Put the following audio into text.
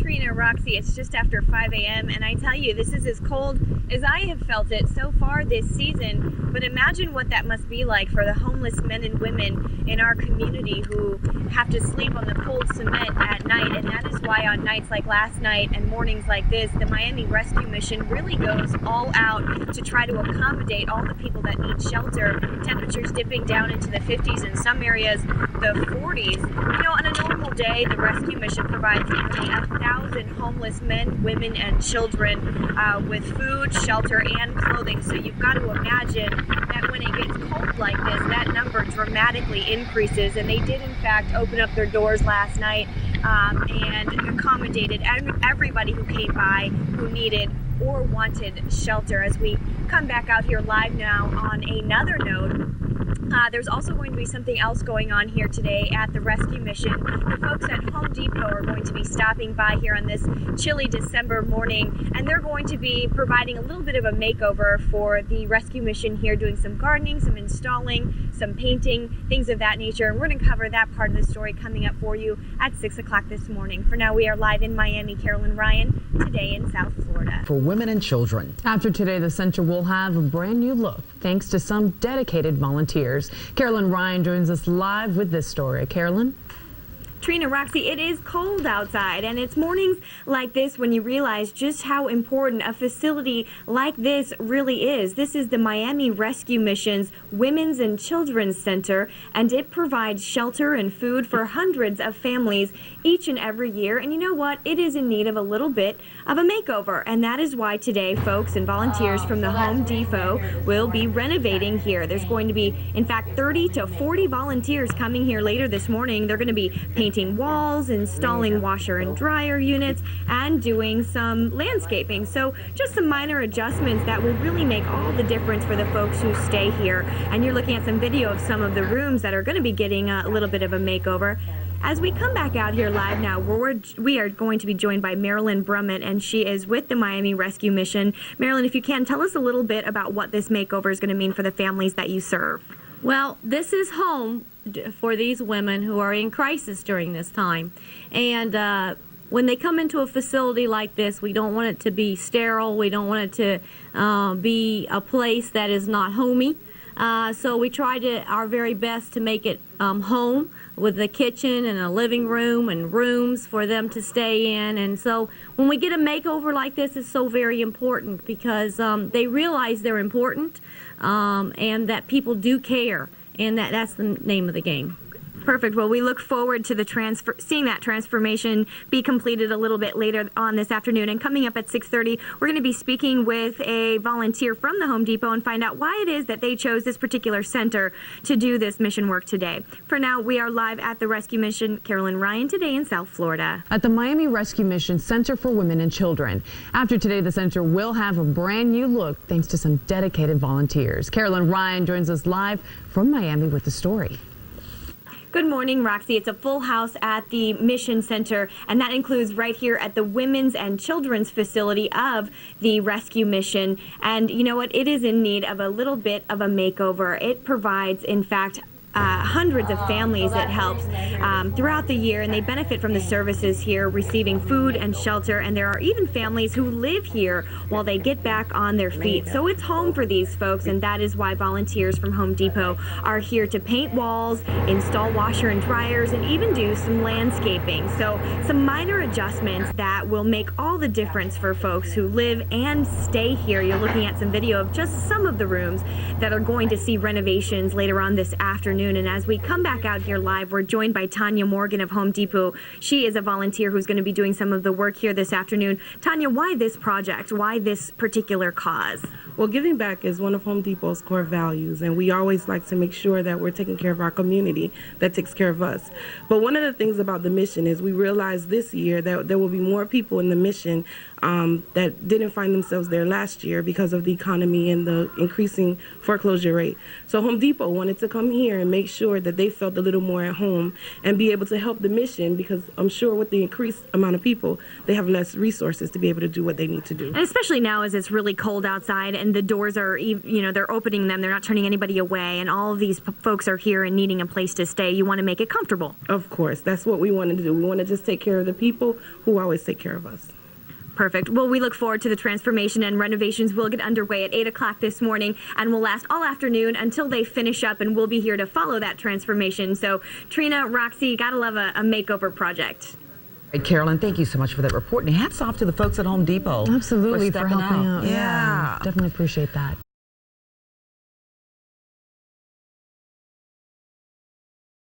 Trina, Roxy, it's just after 5 a.m. and I tell you, this is as cold as I have felt it so far this season. But imagine what that must be like for the homeless men and women in our community who have to sleep on the cold cement at night. And that is why on nights like last night and mornings like this, the Miami Rescue Mission really goes all out to try to accommodate all the people that need shelter. Temperatures dipping down into the 50s in some areas, the 40s. You know, on a normal day, the Rescue Mission provides nearly 1,000 homeless men, women, and children with food, shelter, and clothing. So you've got to imagine that when it gets cold like this, that number dramatically increases. And they did, in fact, open up their doors last night and accommodated everybody who came by who needed or wanted shelter. As we come back out here live now on another note, there's also going to be something else going on here today at the Rescue Mission. The folks at Home Depot are going to be stopping by here on this chilly December morning, and they're going to be providing a little bit of a makeover for the Rescue Mission here, doing some gardening, some installing, some painting, things of that nature. And we're going to cover that part of the story coming up for you at 6 o'clock this morning. For now, we are live in Miami. Carolyn Ryan, today in South Florida. For women and children. After today, the center will have a brand new look thanks to some dedicated volunteers. Carolyn Ryan joins us live with this story. Carolyn? Trina, Roxy, it is cold outside, and it's mornings like this when you realize just how important a facility like this really is. This is the Miami Rescue Mission's Women's and Children's Center, and it provides shelter and food for hundreds of families each and every year. And you know what? It is in need of a little bit of a makeover, and that is why today folks and volunteers from the Home Depot will be renovating here. There's going to be, in fact, 30 to 40 volunteers coming here later this morning. They're going to be painting walls, installing washer and dryer units, and doing some landscaping. So just some minor adjustments that will really make all the difference for the folks who stay here. And you're looking at some video of some of the rooms that are going to be getting a little bit of a makeover. As we come back out here live now, we are going to be joined by Marilyn Brummett, and she is with the Miami Rescue Mission. Marilyn, if you can, tell us a little bit about what this makeover is going to mean for the families that you serve. Well, this is home for these women who are in crisis during this time. And when they come into a facility like this, we don't want it to be sterile. We don't want it to be a place that is not homey. So we try our very best to make it home, with a kitchen and a living room and rooms for them to stay in. And so when we get a makeover like this, it's so very important because they realize they're important and that people do care, and that's the name of the game. Perfect. Well, we look forward to seeing that transformation be completed a little bit later on this afternoon. And coming up at 6:30, we're going to be speaking with a volunteer from the Home Depot and find out why it is that they chose this particular center to do this mission work today. For now, we are live at the Rescue Mission. Carolyn Ryan, today in South Florida. At the Miami Rescue Mission Center for Women and Children. After today, the center will have a brand new look thanks to some dedicated volunteers. Carolyn Ryan joins us live from Miami with the story. Good morning, Roxy. It's a full house at the Mission Center, and that includes right here at the Women's and Children's facility of the Rescue Mission. And you know what? It is in need of a little bit of a makeover. It provides, in fact, hundreds of families it helps throughout the year, and they benefit from the services here, receiving food and shelter. And there are even families who live here while they get back on their feet. So it's home for these folks, and that is why volunteers from Home Depot are here to paint walls, install washer and dryers, and even do some landscaping. So some minor adjustments that will make all the difference for folks who live and stay here. You're looking at some video of just some of the rooms that are going to see renovations later on this afternoon. And as we come back out here live, we're joined by Tanya Morgan of Home Depot. She is a volunteer who's going to be doing some of the work here this afternoon. Tanya, why this project? Why this particular cause? Well, giving back is one of Home Depot's core values, and we always like to make sure that we're taking care of our community that takes care of us. But one of the things about the mission is we realized this year that there will be more people in the mission that didn't find themselves there last year because of the economy and the increasing foreclosure rate. So Home Depot wanted to come here and make sure that they felt a little more at home and be able to help the mission, because I'm sure with the increased amount of people, they have less resources to be able to do what they need to do. And especially now as it's really cold outside and the doors are, they're opening them, they're not turning anybody away, and all of these folks are here and needing a place to stay. You want to make it comfortable. Of course, that's what we wanted to do. We want to just take care of the people who always take care of us. Perfect. Well, we look forward to the transformation, and renovations will get underway at 8 o'clock this morning and will last all afternoon until they finish up, and we'll be here to follow that transformation. So, Trina, Roxy, gotta love a makeover project. Right, Carolyn, thank you so much for that report, and hats off to the folks at Home Depot. Absolutely, for stepping helping out. out. Yeah, definitely appreciate that.